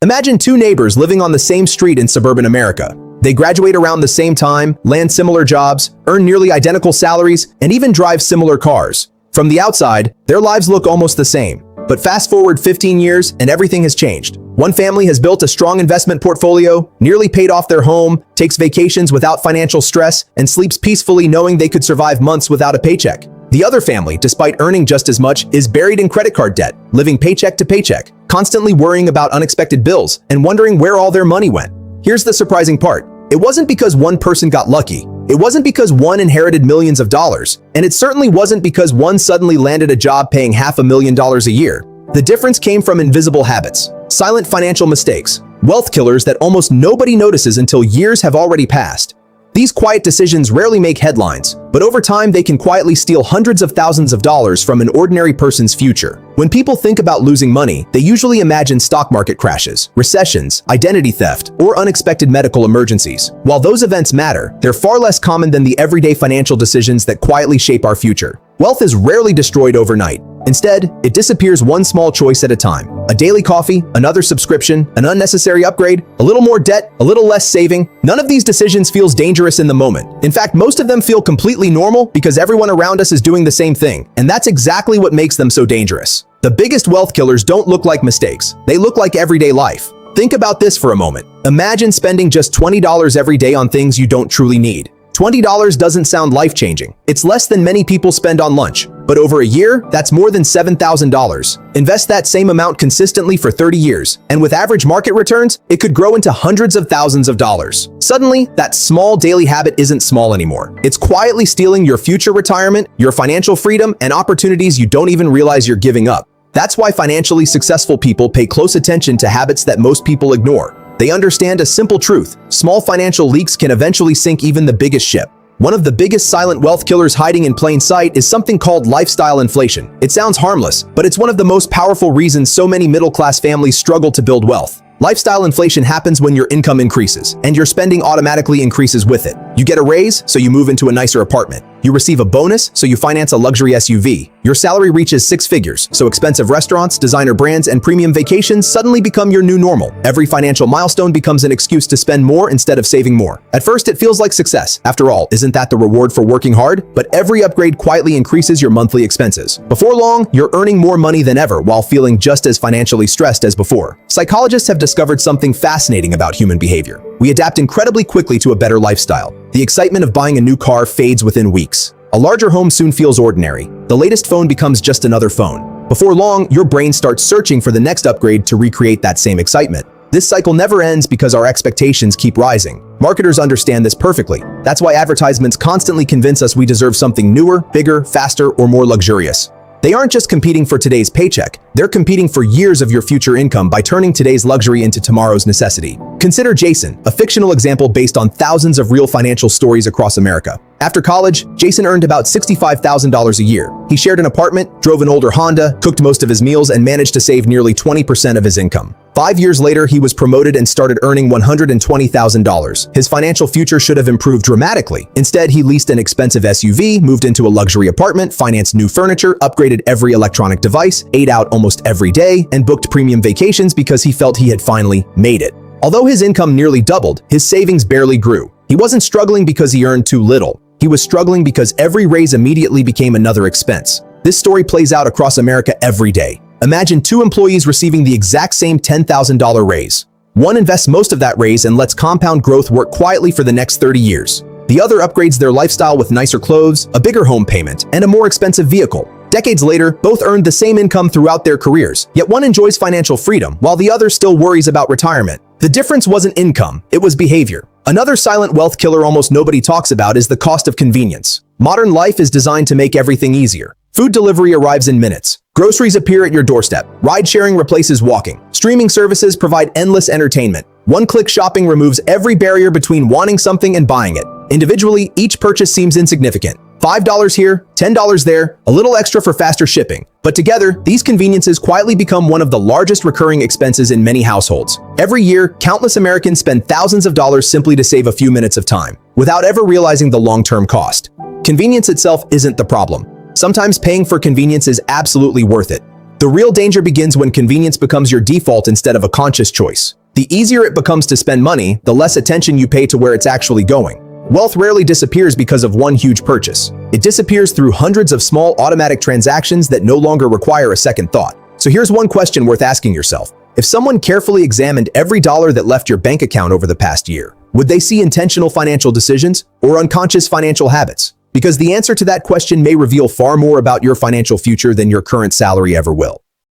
Imagine two neighbors living on the same street in suburban America. They graduate around the same time, land similar jobs, earn nearly identical salaries, and even drive similar cars. From the outside, their lives look almost the same. But fast forward 15 years and everything has changed. One family has built a strong investment portfolio, nearly paid off their home, takes vacations without financial stress, and sleeps peacefully knowing they could survive months without a paycheck. The other family, despite earning just as much, is buried in credit card debt, living paycheck to paycheck, constantly worrying about unexpected bills and wondering where all their money went. Here's the surprising part. It wasn't because one person got lucky. It wasn't because one inherited millions of dollars. And it certainly wasn't because one suddenly landed a job paying $500,000 a year. The difference came from invisible habits, silent financial mistakes, wealth killers that almost nobody notices until years have already passed. These quiet decisions rarely make headlines, but over time they can quietly steal hundreds of thousands of dollars from an ordinary person's future. When people think about losing money, they usually imagine stock market crashes, recessions, identity theft, or unexpected medical emergencies. While those events matter, they're far less common than the everyday financial decisions that quietly shape our future. Wealth is rarely destroyed overnight. Instead, it disappears one small choice at a time. A daily coffee, another subscription, an unnecessary upgrade, a little more debt, a little less saving. None of these decisions feels dangerous in the moment. In fact, most of them feel completely normal because everyone around us is doing the same thing. And that's exactly what makes them so dangerous. The biggest wealth killers don't look like mistakes. They look like everyday life. Think about this for a moment. Imagine spending just $20 every day on things you don't truly need. $20 doesn't sound life-changing. It's less than many people spend on lunch. But over a year, that's more than $7,000. Invest that same amount consistently for 30 years, and with average market returns, it could grow into hundreds of thousands of dollars. Suddenly, that small daily habit isn't small anymore. It's quietly stealing your future retirement, your financial freedom, and opportunities you don't even realize you're giving up. That's why financially successful people pay close attention to habits that most people ignore. They understand a simple truth: small financial leaks can eventually sink even the biggest ship. One of the biggest silent wealth killers hiding in plain sight is something called lifestyle inflation. It sounds harmless, but it's one of the most powerful reasons so many middle-class families struggle to build wealth. Lifestyle inflation happens when your income increases, and your spending automatically increases with it. You get a raise, so you move into a nicer apartment. You receive a bonus, so you finance a luxury SUV. Your salary reaches 6 figures, so expensive restaurants, designer brands, and premium vacations suddenly become your new normal. Every financial milestone becomes an excuse to spend more instead of saving more. At first, it feels like success. After all, isn't that the reward for working hard? But every upgrade quietly increases your monthly expenses. Before long, you're earning more money than ever while feeling just as financially stressed as before. Psychologists have discovered something fascinating about human behavior. We adapt incredibly quickly to a better lifestyle. The excitement of buying a new car fades within weeks. A larger home soon feels ordinary. The latest phone becomes just another phone. Before long, your brain starts searching for the next upgrade to recreate that same excitement. This cycle never ends because our expectations keep rising. Marketers understand this perfectly. That's why advertisements constantly convince us we deserve something newer, bigger, faster, or more luxurious. They aren't just competing for today's paycheck, they're competing for years of your future income by turning today's luxury into tomorrow's necessity. Consider Jason, a fictional example based on thousands of real financial stories across America. After college, Jason earned about $65,000 a year. He shared an apartment, drove an older Honda, cooked most of his meals, and managed to save nearly 20% of his income. 5 years later, he was promoted and started earning $120,000. His financial future should have improved dramatically. Instead, he leased an expensive SUV, moved into a luxury apartment, financed new furniture, upgraded every electronic device, ate out almost every day, and booked premium vacations because he felt he had finally made it. Although his income nearly doubled, his savings barely grew. He wasn't struggling because he earned too little. He was struggling because every raise immediately became another expense. This story plays out across America every day. Imagine two employees receiving the exact same $10,000 raise. One invests most of that raise and lets compound growth work quietly for the next 30 years. The other upgrades their lifestyle with nicer clothes, a bigger home payment, and a more expensive vehicle. Decades later, both earned the same income throughout their careers, yet one enjoys financial freedom while the other still worries about retirement. The difference wasn't income, it was behavior. Another silent wealth killer almost nobody talks about is the cost of convenience. Modern life is designed to make everything easier. Food delivery arrives in minutes. Groceries appear at your doorstep. Ride-sharing replaces walking. Streaming services provide endless entertainment. One-click shopping removes every barrier between wanting something and buying it. Individually, each purchase seems insignificant. $5 here, $10 there, a little extra for faster shipping. But together, these conveniences quietly become one of the largest recurring expenses in many households. Every year, countless Americans spend thousands of dollars simply to save a few minutes of time, without ever realizing the long-term cost. Convenience itself isn't the problem. Sometimes paying for convenience is absolutely worth it. The real danger begins when convenience becomes your default instead of a conscious choice. The easier it becomes to spend money, the less attention you pay to where it's actually going. Wealth rarely disappears because of one huge purchase. It disappears through hundreds of small automatic transactions that no longer require a second thought. So here's one question worth asking yourself. If someone carefully examined every dollar that left your bank account over the past year, would they see intentional financial decisions or unconscious financial habits? Because the answer to that question may reveal far more about your financial future than your current salary ever will.